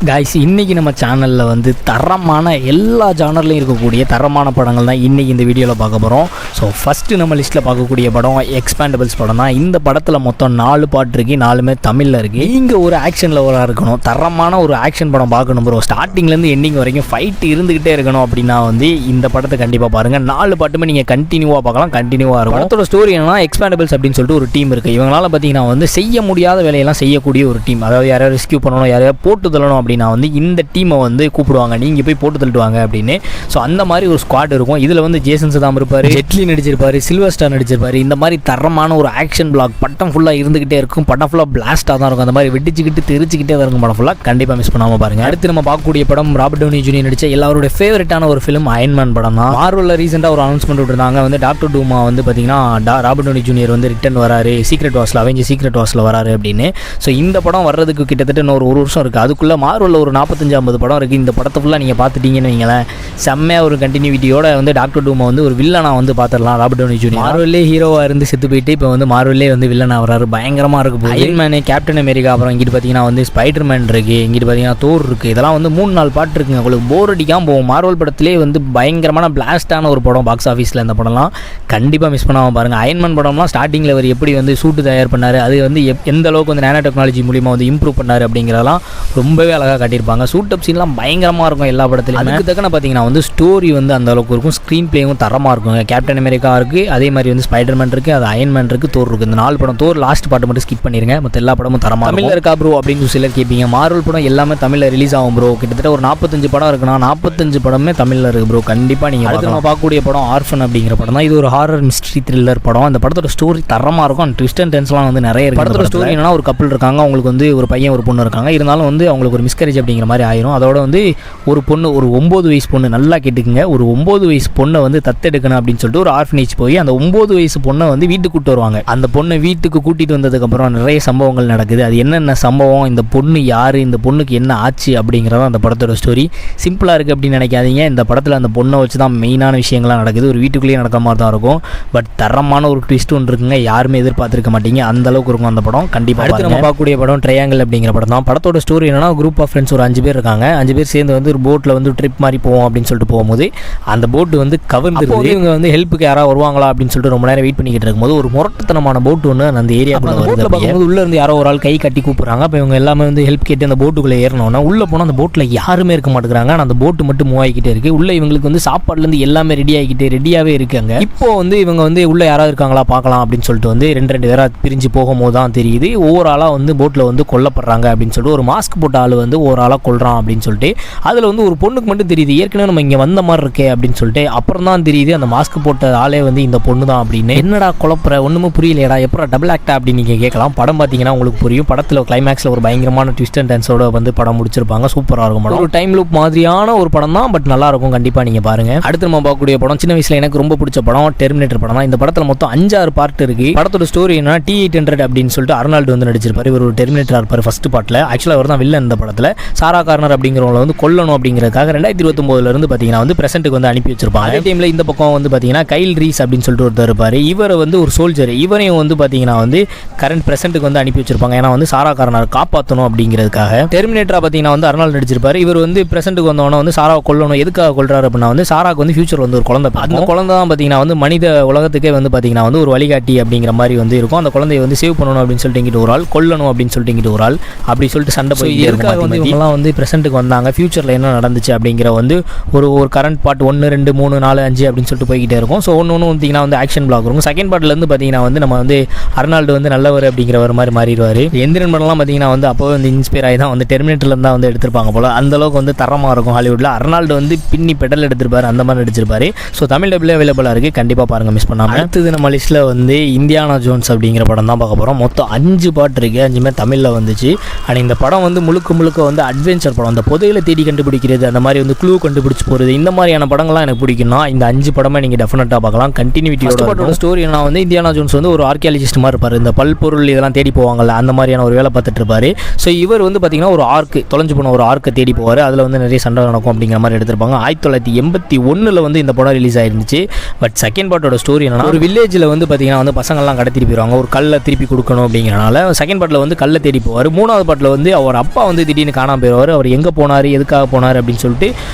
Guys इनकी நம்ம சேனல்ல வந்து தரமான எல்லா ஜானர்லயும் இருக்கக்கூடிய தரமான படங்கள் தான் இன்னைக்கு இந்த வீடியோல பார்க்க போறோம். சோ ஃபர்ஸ்ட் நம்ம லிஸ்ட்ல பார்க்கக்கூடிய படம் எக்ஸ்பேண்டபிள்ஸ் படம் தான். இந்த படத்துல மொத்தம் 4 பார்ட் இருக்கு, 4மே தமிழ்ல இருக்கு. நீங்க ஒரு ஆக்ஷன் லவரா இருக்கணும், தரமான ஒரு ஆக்ஷன் படம் பார்க்கணும் ப்ரோ, ஸ்டார்டிங்ல இருந்து எண்டிங் வரைக்கும் ஃபைட் இருந்துகிட்டே இருக்கணும் அப்படினா வந்து இந்த படத்தை கண்டிப்பா பாருங்க. 4 பார்ட்டுமே நீங்க கண்டினியூவா பார்க்கலாம், கண்டினியூவா இருக்கும். படத்தோட ஸ்டோரி என்னன்னா எக்ஸ்பேண்டபிள்ஸ் அப்படினு சொல்லிட்டு ஒரு டீம் இருக்கு. இவங்களால பாத்தீங்கன்னா வந்து செய்ய முடியாத வேலையெல்லாம் செய்யக்கூடிய ஒரு டீம். அதாவது யாரையா ரெஸ்கியூ பண்ணணும், யாரையா போட்டு தள்ளணும் அப்படினா வந்து இந்த டீமை வந்து கூப்பிடுவாங்க, நீங்கள் போய் போட்டு தள்ளிட்டு வாங்க அப்படின்னு. ஸோ அந்த மாதிரி ஒரு ஸ்குவாட் இருக்கும். இதில் வந்து ஜேசன் சதாம் இருப்பார், ஜெட்லி நடிச்சிருப்பார், சில்வர் ஸ்டார் நடிச்சிருப்பார். இந்த மாதிரி தரமான ஒரு ஆக்ஷன் பிளாக் படம் ஃபுல்லாக இருந்துகிட்டே இருக்கும். படம் ஃபுல்லாக பிளாஸ்டாக தான் இருக்கும். அந்த மாதிரி வெடிச்சுக்கிட்டு தெரிச்சுக்கிட்டே தான் இருக்கும் படம் ஃபுல்லாக. கண்டிப்பாக மிஸ் பண்ணாமல் பாருங்கள். அடுத்து நம்ம பார்க்கக்கூடிய படம் ராபர்ட் டவுனி ஜூனியர் நடித்த எல்லாரோட ஃபேவரட்டான ஒரு ஃபிலிம் அயன்மேன் படம் தான். மார்வலில் ரீசெண்டாக ஒரு அனௌன்ஸ்மெண்ட் விட்டுருந்தாங்க, வந்து டாக்டர் டூமா வந்து பார்த்தீங்கன்னா ராபர்ட் டவுனி ஜூனியர் வந்து ரிட்டர்ன் வராரு, சீக்ரெட் வார்ஸில் அவெஞ்சர் சீக்ரெட் வார்ஸில் வராரு அப்படின்னு. ஸோ இந்த படம் வர்றதுக்கு கிட்டத்தட்ட இன்னொரு ஒரு வருஷம் இருக்குது. அதுக்குள்ளே மார்வலில் ஒரு 45-50 படம் இருக்குது. இந்த படத்தை ஃபுல்லாக நீங்கள் பார்த்துட்டீங்கன்னு வைங்களேன், செம்மையாக ஒரு கண்டினியூட்டியோட வந்து டாக்டர் டூமை வந்து ஒரு வில்லனாக வந்து பார்த்துடலாம். ராபர்ட் டவுனி ஜூனியர் மார்வல்லே ஹீரோவாக இருந்து செத்து போயிட்டு இப்போ வந்து மார்வல்லே வந்து வில்லனாக வராரு. பயங்கரமாக இருக்குது. அயன்மேனு, கேப்டன் அமெரிக்கா, அப்புறம் இங்கிட்டு பார்த்தீங்கன்னா வந்து ஸ்பைடர்மேன் இருக்குது, இங்கிட்டு பார்த்தீங்கன்னா தோர் இருக்குது. இதெல்லாம் வந்து 3-4 பாட்டு இருக்குங்க. உங்களுக்கு போர் அடிக்காமல் போகும். மார்வல் படத்திலே வந்து பயங்கரமான பிளாஸ்டான ஒரு படம் பாக்ஸ் ஆஃபீஸில். இந்த படம்லாம் கண்டிப்பாக மிஸ் பண்ணாமல் பாருங்கள். அயன்மேன் படம்லாம் ஸ்டார்டிங்கில் அவர் எப்படி வந்து சூட்டு தயார் பண்ணார், அது வந்து எந்த அளவுக்கு வந்து நேனோ டெக்னாலஜி மூலிமா வந்து இம்ப்ரூவ் பண்ணார் அப்படிங்கிறதெல்லாம் ரொம்பவே அழகாக காட்டியிருப்பாங்க. சூட்டப் சீன்லாம் பயங்கரமாக இருக்கும் எல்லா படத்துலையும். அதுக்கு தக்கன பார்த்தீங்கன்னா வந்து ஸ்டோரி வந்து அந்த அளவுக்கு இருக்கும், ஸ்க்ரீன் பிளேவும் தரமாக இருக்கும். கேப்டன் அமெரிக்கா இருக்குது, அதே மாதிரி வந்து ஸ்பைடர்மேன் இருக்குது, அது அயன்மேன் இருக்குது, தோர் இருக்குது. இந்த 4 படம், தோர் லாஸ்ட் பாட்டு மட்டும் ஸ்கிப் பண்ணிடுங்க, மற்ற எல்லா படமும் தரமாக தமிழில் இருக்கா ப்ரோ அப்படின்னு சிலர் கேட்பீங்க. மார்வல் படம் எல்லாமே தமிழில் ரிலீஸ் ஆகும் ப்ரோ. கிட்டத்தட்ட ஒரு 45 படம் இருக்குன்னா 45 படமே தமிழில் இருக்குது ப்ரோ. கண்டிப்பாக நீங்கள் அடுத்து நம்ம பார்க்கக்கூடிய படம் ஆர்ஃபன் அப்படிங்கிற படம் தான். இது ஒரு ஹாரர் மிஸ்ட்ரி த்ரில்லர் படம். அந்த படத்தோட ஸ்டோரி தரமாக இருக்கும். அந்த ட்விஸ்ட் அண்ட் டென்ஸ்லாம் வந்து நிறைய இருக்குது. படத்தோட ஸ்டோரி என்னன்னா, ஒரு கப்பல் இருக்காங்க, அவங்களுக்கு வந்து ஒரு பையன் ஒரு பொண்ணு இருக்காங்க. இருந்தாலும் வந்து அவங்களுக்கு ஒரு மிஸ்கரேஜ் அப்படிங்கிற மாதிரி ஆயிரும். அதோட வந்து ஒரு பொண்ணு, ஒரு 9 வயசு பொண்ணு, நல்லா கேட்டுக்குங்க, ஒரு 9 வயசு பொண்ணை வந்து தத்தெடுக்கணும் அப்படின்னு சொல்லிட்டு ஒரு ஆர்ஃபனேஜ் போய் அந்த 9 வயசு பொண்ணை வந்து வீட்டுக்கு கூப்பிட்டு வருவாங்க. அந்த பொண்ணை வீட்டுக்கு கூட்டிகிட்டு வந்ததுக்கப்புறம் நிறைய சம்பவங்கள் நடக்குது. அது என்னென்ன சம்பவம், இந்த பொண்ணு யார், இந்த பொண்ணுக்கு என்ன ஆச்சு அப்படிங்கிறத அந்த படத்தோட ஸ்டோரி. சிம்பிளாக இருக்குது அப்படின்னு நினைக்காதீங்க. இந்த படத்தில் அந்த பொண்ணை வச்சு தான் மெயினான விஷயங்கள்லாம் நடக்குது. ஒரு வீட்டுக்குள்ளேயே நடக்கிற மாதிரி தான் இருக்கும். பட் தரமான ஒரு ட்விஸ்ட் ஒன்று இருக்குங்க, யாருமே எதிர்பார்த்துருக்க மாட்டீங்க, அந்த அளவுக்கு இருக்கும் அந்த படம். கண்டிப்பாக அடுத்து நம்ம பார்க்கக்கூடிய படம் ட்ரையாங்கிள் அப்படிங்கிற படம் தான். படத்தோட ஸ்டோரி என்னன்னா, குரூப் ஆஃப் ஃப்ரெண்ட்ஸ் ஒரு 5 பேர் இருக்காங்க. 5 பேர் சேர்ந்து வந்து ஒரு போட்டில் வந்து ட்ரிப் மாதிரி போவோம் அப்படின்னு சொல்லிட்டு போகும்போது அந்த போட்டு வந்து கவர்ந்துருது. இவங்க வந்து ஹெல்ப்புக்கு யாராவது வருவாங்களா அப்படின்னு சொல்லிட்டு ரொம்ப நேரம் வெயிட் பண்ணிக்கிட்டு இருக்கும்போது ஒரு முரட்டுத்தனமான போட்டு ஒன்று அந்த ஏரியாக்குள்ள வருது. உள்ள இருந்து யாரோ ஒரு ஆள் கை கட்டி கூப்பிடுறாங்க. அப்போ இவங்க எல்லாமே வந்து ஹெல்ப் கேட்டு அந்த போட்டுக்குள்ளே ஏறணும்னா உள்ள போனால் அந்த போட்டில் யாருமே இருக்க மாட்டேங்கிறாங்க. ஆனால் அந்த போட்டு மட்டும் மூவ் ஆகிக்கிட்டே இருக்கு. உள்ள இவங்களுக்கு வந்து சாப்பாடுலேருந்து எல்லாமே ரெடியாகவே இருக்காங்க. இப்போ வந்து இவங்க வந்து உள்ள யாராவது இருக்காங்களா பார்க்கலாம் அப்படின்னு சொல்லிட்டு வந்து 2 பேராக பிரிஞ்சு போகும்போது தான் தெரியுது ஒவ்வொரு ஆளாக வந்து போட்டில் வந்து கொல்லப்படுறாங்க அப்படின்னு சொல்லிட்டு ஒரு மாஸ்க் போட்ட ஆள் வந்து ஒரு ஆளாக கொல்றான் அப்படின்னு சொல்லிட்டு அதில் வந்து ஒரு பொண்ணுக்கு மட்டும் தெரியுது, ஏற்கனவே நம்ம இங்கே வந்த மாதிரி இருக்கே அப்படின்னு சொல்லிட்டு. அப்புறம் தான் தெரியுது அந்த மாஸ்க் போட்ட ஆளே வந்து இந்த பொண்ணு தான் அப்படின்னு. என்னடா குழப்பற, ஒன்றுமே புரியலையடா, எப்பறம் டபுள் ஆக்டா அப்படின்னு நீங்கள் கேட்கலாம். படம் பார்த்தீங்கன்னா உங்களுக்கு புரியும். படத்தில் கிளைமேக்ஸில் ஒரு பயங்கரமான ட்விஸ்ட் அண்ட் டென்ஸோட வந்து படம் முடிச்சிருப்பாங்க. சூப்பராக இருக்கும் படம். ஒரு டைம் லூப் மாதிரியான ஒரு படம் தான், பட் நல்லா இருக்கும். கண்டிப்பாக நீங்கள் பாருங்க. அடுத்து நம்ம பார்க்கக்கூடிய படம் சின்ன வயசில் எனக்கு ரொம்ப பிடிச்ச படம் டெர்மினேட்டர் படம் தான். இந்த படத்தில் மொத்தம் 5-6 பார்ட் இருக்கு. படத்தோட ஸ்டோரி என்ன, T-800 அப்படின்னு சொல்லிட்டு அர்னால்டு வந்து நடிச்சிருப்பாரு. இவர் ஒரு டெர்மினேட்டர் இருப்பார் ஃபர்ஸ்ட் பார்ட்டில். ஆக்சுவலாக அவர் தான் வில்லன் இந்த படத்தில். சாரா கார்னர் அப்படிங்கிறவங்களை வந்து கொல்லணும் அப்படிங்கிறதுக்காக 2029 இருந்து பார்த்தீங்கன்னா வந்து பிரசன்ட்டுக்கு வந்து அனுப்பி வச்சிருப்பாங்க. அதே டைமில் இந்த பக்கம் வந்து பார்த்தீங்கன்னா கைல் ரீஸ் அப்படின்னு சொல்லிட்டு ஒருத்தர் இருப்பார். இவர் வந்து ஒரு சோல்ஜர். இவரையும் வந்து பார்த்தீங்கன்னா வந்து கரண்ட் பிரசன்ட்டுக்கு வந்து அனுப்பி வச்சிருப்பாங்க. ஏன்னா வந்து சாரா கார்னர் காப்பாற்றணும் அப்படிங்கிறதுக்காக. டெர்மினேட்டராக பார்த்தீங்கன்னா வந்து அர்னால்டு நடிச்சிருப்பாரு. இவர் வந்து பிரசன்ட்டுக்கு வந்தவொன்னே வந்து சாராவை கொல்லணும். எதுக்காக கொல்றாரு அப்படின்னா வந்து சாராக்கு வந்து ஃபியூச்சர் வந்து ஒரு குழந்தை. அந்த குழந்தை தான் பார்த்தீங்கன்னா வந்து மனித உலகத்துக்கே வந்து பார்த்தீங்கன்னா வந்து ஒரு வழிகாட்டி அப்படிங்கிற மாதிரி வந்து இருக்கும். அந்த குழந்தையை வந்து சேவ் பண்ணணும் அப்படின்னு சொல்லிட்டு இங்கிட்டு ஒரு ஆள், கொல்லணும் அப்படின்னு சொல்லிட்டு இங்கிட்டு ஒரு ஆள், அப்படி சொல்லிட்டு சண்டை போய் வந்து இவங்கெல்லாம் வந்து பிரசன்ட்டுக்கு வந்தாங்க. ஃபியூச்சரில் என்ன நடந்துச்சு அப்படிங்கிற வந்து ஒரு கரண்ட் பார்ட் 1, 2, 3, 4, 5 அப்படின்னு சொல்லிட்டு போய்கிட்டே இருக்கும். ஸோ ஒன்று பார்த்தீங்கன்னா வந்து ஆக்ஷன் பிளாக் இருக்கும். செகண்ட் பார்ட்லேருந்து பார்த்தீங்கன்னா வந்து நம்ம வந்து அர்னால்டு வந்து நல்லவர் அப்படிங்கிறவர் மாதிரி மாறிடுவார். எந்திரன் படம்லாம் பார்த்தீங்கன்னா வந்து அப்போ வந்து இன்ஸ்பயர் ஆகி தான் வந்து டெர்மினேட்டர்லேருந்து தான் வந்து எடுத்திருப்பாங்க போல. அந்தளவுக்கு வந்து தரமாக இருக்கும் ஹாலிவுட்டில். அர்னால்டு வந்து பின்னி பெடல் எடுத்திருப்பார், அந்த மாதிரி நடிச்சிருப்பாரு. ஸோ தமிழ் டபுள் அவைலபிளாக இருக்குது, கண்டிப்பாக பாருங்கள், மிஸ் பண்ணாமல். அடுத்தது நம்ம லிஸ்ட்டில் வந்து இந்தியானா ஜோன்ஸ் அப்படிங்கிற படம் தான் பார்க்க போகிறோம். மொத்தம் 5 பார்ட் இருக்குது, 5மே தமிழில் வந்துச்சு. ஆனால் இந்த படம் வந்து முழுக்க வந்து அட்வென்ச்சர் படம். அந்த புதையில தேடி கண்டுபிடிக்கிறது, அந்த மாதிரி வந்து க்ளூ கண்டுபிடிச்சு போகிறது, இந்த மாதிரியான படங்கள்லாம் எனக்கு பிடிக்கும்னா இந்த 5 படமே நீங்கள் டெஃபினட்டாக பார்க்கலாம். கண்டினியூட்டியோட ஸ்டோரி என்ன வந்து இந்தியானா ஜோன்ஸ் வந்து ஒரு ஆர்கியாலஜிஸ்ட் மாதிரி இருப்பார். இந்த பல்பொருள் இதெல்லாம் தேடி போவாங்கல்ல, அந்த மாதிரியான ஒரு வேலை பார்த்துட்டு இருப்பார். ஸோ இவர் வந்து பார்த்தீங்கன்னா ஒரு ஆர்க்கு தொலைஞ்சு போன ஒரு ஆர்க்கை தேடி போவார். அதில் வந்து நிறைய சண்டை நடக்கும் அப்படிங்கிற மாதிரி எடுத்திருப்பாங்க. 1981 வந்து இந்த படம் ரிலீஸ் ஆயிருந்துச்சு. பட் செகண்ட் பார்ட்டோட ஸ்டோரி என்னன்னா, ஒரு வில்லேஜில் வந்து பார்த்தீங்கன்னா வந்து பசங்கள்லாம் கடத்திட்டு போயிடுவாங்க. ஒரு கல்லை திருப்பி கொடுக்கணும் அப்படிங்கிறனால செகண்ட் பார்ட்டில் வந்து கல்லை தேடி போவார். 3வது பார்ட்டில் வந்து அவர் அப்பா வந்து திடீர்னு திடீர்னு காணாமல் போயிடுவார். அவர் எங்கே போனார், எதுக்காக போனார் அப்படின்னு சொல்லிட்டு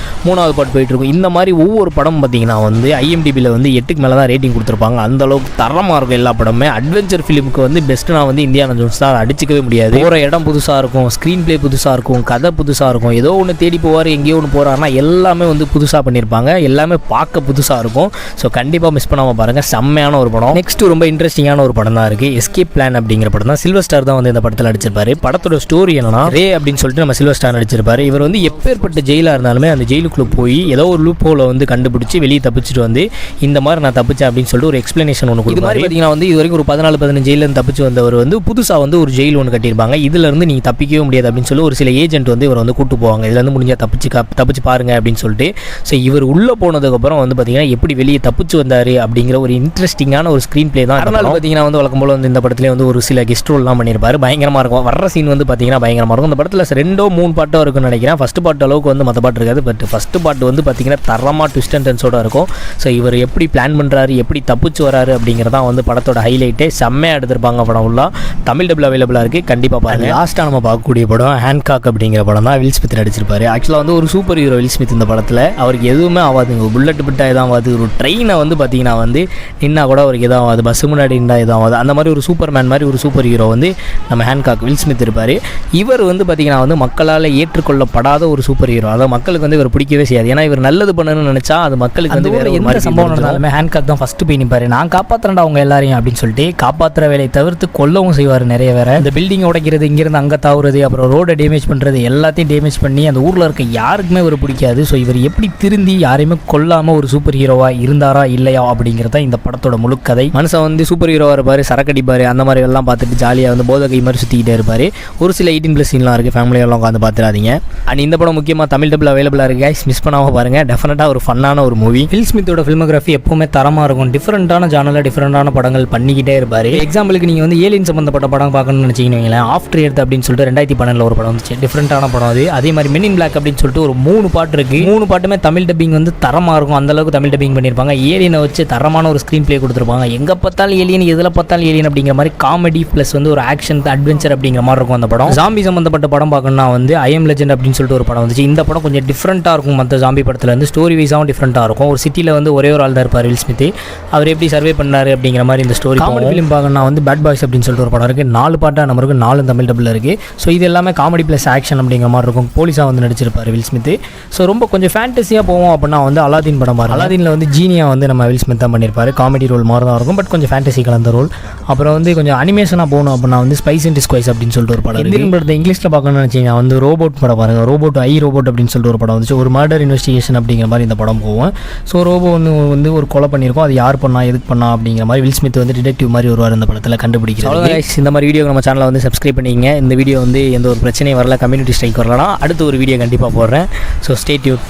3வது பார்ட் போயிட்டுருக்கும். இந்த மாதிரி ஒவ்வொரு படம் பார்த்திங்கன்னா வந்து IMDbயில் வந்து 8க்கு மேலே தான் ரேட்டிங் கொடுத்துருப்பாங்க. அந்தளவுக்கு தரமாக இருக்கும் எல்லா படமே. அட்வென்ச்சர் ஃபிலிமுக்கு வந்து பெஸ்ட்டு நான் வந்து இந்தியானா ஜோன்ஸ் தான், அடிச்சிக்கவே முடியாது. போகிற இடம் புதுசாக இருக்கும், ஸ்க்ரீன் ப்ளே புதுசாக இருக்கும், கதை புதுசாக இருக்கும். ஏதோ ஒன்று தேடி போவார், எங்கேயோ ஒன்று போகிறாருன்னா எல்லாமே வந்து புதுசாக பண்ணியிருப்பாங்க. எல்லாமே பார்க்க புதுசாக இருக்கும். ஸோ கண்டிப்பாக மிஸ் பண்ணாமல் பாருங்கள், செம்மையான ஒரு படம். நெக்ஸ்ட்டு ரொம்ப இன்ட்ரெஸ்டிங்கான ஒரு படம் தான் இருக்குது, எஸ்கேப் பிளான் அப்படிங்கிற படம் தான். சில்வர் ஸ்டார் தான் வந்து இந்த படத்தில் நடிச்சிருப்பாரு. படத்தோட ஸ்டோரி என்னன்னா, ரே அப்படின்னு சொல்லிட்டு நம்ம சில்வர் ஸ்டார் நடிச்சிருப்பாரு. இவர் வந்து எப்பேற்பட்ட ஜெயிலாக இருந்தாலுமே அந்த ஜெயிலுக்குள்ளே போய் ஏதோ ஒரு லூப் ஹோலை வந்து கண்டுபிடிச்சி வெளியே தப்பிச்சுட்டு வந்து இந்த மாதிரி நான் தப்பிச்சேன் அப்படின்னு சொல்லிட்டு ஒரு எக்ஸ்பிளனேஷன் ஒன்று கொடுக்கும். இது மாதிரி பார்த்தீங்கன்னா வந்து இது வரைக்கும் ஒரு 14-15 ஜெயிலில் தப்பிச்சு வந்தவர் வந்து புதுசாக வந்து ஒரு ஜெயில் ஒன்று கட்டியிருப்பாங்க. இதிலிருந்து நீங்கள் தப்பிக்கவே முடியாது அப்படின்னு சொல்லி ஒரு சில ஏஜென்ட் வந்து இவர் வந்து கூட்டு போவாங்க. இதுலேருந்து முடிஞ்சால் தப்பிச்சு பாருங்க அப்படின்னு சொல்லிட்டு. ஸோ இவர் உள்ளே போனதுக்கப்புறம் வந்து பார்த்தீங்கன்னா எப்படி வெளியே தப்பிச்சு வந்தார் அப்படிங்கிற ஒரு இன்ட்ரெஸ்டிங்கான ஒரு ஸ்க்ரீன் பிளே தான். அதனால் பார்த்தீங்கன்னா வந்து வழக்கம் போல் வந்து இந்த படத்துல வந்து ஒரு சில கெஸ்ட் ரோல்லாம் பண்ணியிருப்பாரு. பயங்கரமாக இருக்கும். வர்ற சீன் வந்து பார்த்தீங்கன்னா பயங்கரமாக இருக்கும். இந்த படத்தில் 2-3 பாட்டோ இருக்குன்னு நினைக்கிறேன். ஃபஸ்ட் பார்ட் அளவுக்கு வந்து மற்ற பாட்டு இருக்காது. பட் ஃபஸ்ட் பார்ட் வந்து பார்த்தீங்கன்னா தரமாக ட்விஸ்ட் அண்ட் டர்ன்ஸோட இருக்கும். ஸோ இவர் எப்படி பிளான் பண்ணுறாரு, எப்படி தப்பிச்சு வராரு அப்படிங்கிறதான் வந்து படத்தோட ஹைலைட்டே. செம்மையாக எடுத்திருப்பாங்க. படம் ஃபுல்லாக தமிழ் டபுள் அவைலபிளாக இருக்குது, கண்டிப்பாக பாருங்கள். லாஸ்ட்டாக நம்ம பார்க்கக்கூடிய படம் ஹேண்ட்காக் அப்படிங்கிற படம் தான். வில் ஸ்மித் நடிச்சிருப்பாரு. ஆக்சுவலாக வந்து ஒரு சூப்பர் ஹீரோ வில் ஸ்மித். இந்த படத்தில் அவருக்கு எதுவுமே ஆகாதுங்க. புல்லட் பிட்டா எதாவது ஆகாது. ஒரு ட்ரெயினை வந்து பார்த்தீங்கன்னா வந்து நின்னா கூட அவருக்கு எதாவது ஆகாது. பஸ் முன்னாடி நின்னா எதாவது ஆகாது. அந்த மாதிரி ஒரு சூப்பர் மேன் மாதிரி ஒரு சூப்பர் ஹீரோ வந்து நம்ம ஹேண்ட்காக் வில் ஸ்மித் இருப்பார். இவர் வந்து பார்த்தீங்கன்னா வந்து மக்களால் ஏற்றுக்கொள்ளப்படாத ஒரு சூப்பர் ஹீரோ. அதாவது மக்களுக்கு வந்து இவர் பிடிக்கவே செய்யாது. ஏன்னா இவர் நல்லது பண்ணணும்னு நினச்சா அது மக்களுக்கு வந்து வேறு எந்த சம்பவம் நடந்தாலுமே ஹேண்ட்காக் தான் ஃபஸ்ட்டு போய் நிற்பார். நான் காப்பாற்றுறேன்டா அவங்க எல்லாரையும் அப்படின்னு சொல்லிட்டு காப்பாற்றுற வேலையை தவிர்த்து கொல்லவும் செய்வார் நிறைய பேரை. இந்த பில்டிங் உடைக்கிறது, இங்கேருந்து அங்கே தாவுறது, அப்புறம் ரோடை டேமேஜ் பண்ணுறது, எல்லாத்தையும் டேமேஜ் பண்ணி அந்த ஊரில் இருக்க யாருக்குமே இவர் பிடிக்காது. ஸோ இவர் எப்படி திருந்தி யாரையுமே கொல்லாமல் ஒரு சூப்பர் ஹீரோவாக இருந்தாரா இல்லையா அப்படிங்கிறத இந்த படத்தோட முழு கதை. மனுஷன் வந்து சூப்பர் ஹீரோவாக இருப்பார், சரக்கடிப்பார், அந்த மாதிரி எல்லாம் பார்த்துட்டு ஜாலியாக வந்து போதை கை மாதிரி சுற்றிக்கிட்டே இருப்பார். ஒரு சில 18+ சீன்லாம் இருக்குது, ஃபேமிலியெல்லாம் உட்காந்து பார்த்துடாதீங்க. அண்ட் இந்த படம் முக்கியமாக தமிழ் டபுள் அவைலபிளாக இருக்குது கைஸ், மிஸ் பண்ணாமல் பாருங்கள். டெஃபினட்டாக ஒரு ஃபன்னான ஒரு மூவி. வில் ஸ்மித்தோட ஃபில்மோகிராஃபி எப்பவுமே தரமாக இருக்கும். டிஃப்ரெண்ட்டான ஜானலில் டிஃப்ரெண்ட்டான படங்கள் பண்ணிக்கிட்டே இருப்பார். எக்ஸாம்பிளுக்கு நீங்கள் வந்து ஏலியன் சம்பந்தப்பட்ட படம் பார்க்கணும்னு நினச்சிக்கிங்களேன், ஆஃப்டர் எர்த் அப்படின்னு சொல்லிட்டு 2012 ஒரு படம் வந்துச்சு. டிஃப்ரெண்ட்டான படம் அது. அதே மாதிரி மென் இன் பிளாக் அப்படின்னு சொல்லிட்டு ஒரு 3 பாட்டு இருக்குது. 3 பாட்டுமே தமிழ் டப்பிங் வந்து தரமாக இருக்கும். அந்தளவுக்கு தமிழ் டப்பிங் பண்ணியிருப்பாங்க. ஏலியனை வச்சு தரமான ஒரு ஸ்க்ரீன் பிளே கொடுத்துருப்பாங்க. எங்கே பார்த்தாலும் ஏலியன், எதில் பார்த்தாலும் ஏலியன் அப்படிங்கிற மாதிரி காமெடி ப்ளஸ் வந்து ஒரு ஆக்ஷன் அட்வென்ச்சர் அப்படிங்கிற மாதிரி இருக்கும் அந்த படம். ஜாம்பி சம்பந்தப்பட்ட படம் பார்க்கணும்னா வந்து ஐ எம் லெஜெண்ட் அப்படின்னு சொல்லிட்டு ஒரு படம் வந்துச்சு. இந்த படம் கொஞ்சம் டிஃப்ரெண்ட்டாக இருக்கும். மற்ற ஜாம்பி படத்தில் வந்து ஸ்டோரி வைஸாகவும் டிஃப்ரெண்ட்டாக இருக்கும். ஒரு சிட்டியில் வந்து ஒரே ஒரு ஆள் தான் இருப்பார் வில் ஸ்மித். அவர் எப்படி சர்வே பண்ணார் அப்படிங்கிற மாதிரி இந்த ஸ்டோரி. காமெடி ஃபிலிம் பார்க்கணும்னா வந்து பேட் பாய்ஸ் அப்படின்னு சொல்லிட்டு ஒரு படம் இருக்குது. 4 பாட்டாக நம்ம இருக்குது, 4 தமிழ் டபுள் இருக்குது. ஸோ இது எல்லாமே காமெடி ப்ளஸ் ஆக்ஷன் அப்படிங்கிற மாதிரி இருக்கும். போலீஸாக வந்து நடிச்சிருப்பார் வில் ஸ்மித். ஸோ ரொம்ப கொஞ்சம் ஃபேண்டஸியாக போவோம் அப்படின்னா வந்து அலாதீன் படம் பாருங்க. அலாதீனில் வந்து ஜீனியா வந்து நம்ம வில் ஸ்மித் தான் பண்ணியிருப்பார். காமெடி ரோல் மாதிரி தான் இருக்கும், பட் கொஞ்சம் ஃபேண்டசி கலந்த ரோல். அப்புறம் வந்து கொஞ்சம் அனிமேஷனாக போகணும் அப்படின்னா வந்து ஸ்பைஸ் அண்ட் டிஸ்குவைஸ் அப்படின்னு சொல்லிட்டு ஒரு படம். இந்த படத்தை இங்கிலீஷில் பார்க்கணும்னு நினச்சிங்கன்னா வந்து ரோபோட் படம் பாருங்கள். ரோபோட் ரோபோட் அப்படின்னு சொல்லிட்டு ஒரு படம் வந்துச்சு. ஒரு மர்டர் இன்வெஸ்டிகேஷன் அப்படிங்கிற மாதிரி இந்த படம் போகும். ஸோ ரோபோ வந்து ஒரு கொலை பண்ணியிருக்கோம், அது யார் பண்ணா எதுக்கு பண்ணா அப்படிங்கிற மாதிரி வில் ஸ்மித் வந்து டிடெக்டிவ் மாதிரி வருவார் இந்த படத்தில் கண்டுபிடிக்கிறாங்க. இந்த மாதிரி வீடியோ நம்ம சேனலில் வந்து சப்ஸ்கிரைப் பண்ணிங்க. இந்த வீடியோ வந்து எந்த ஒரு பிரச்சனையும் வரல, கம்யூனிட்டி ஸ்ட்ரைக் வரலாம். அடுத்த ஒரு வீடியோ கண்டிப்பாக போடுறேன். So stay tune.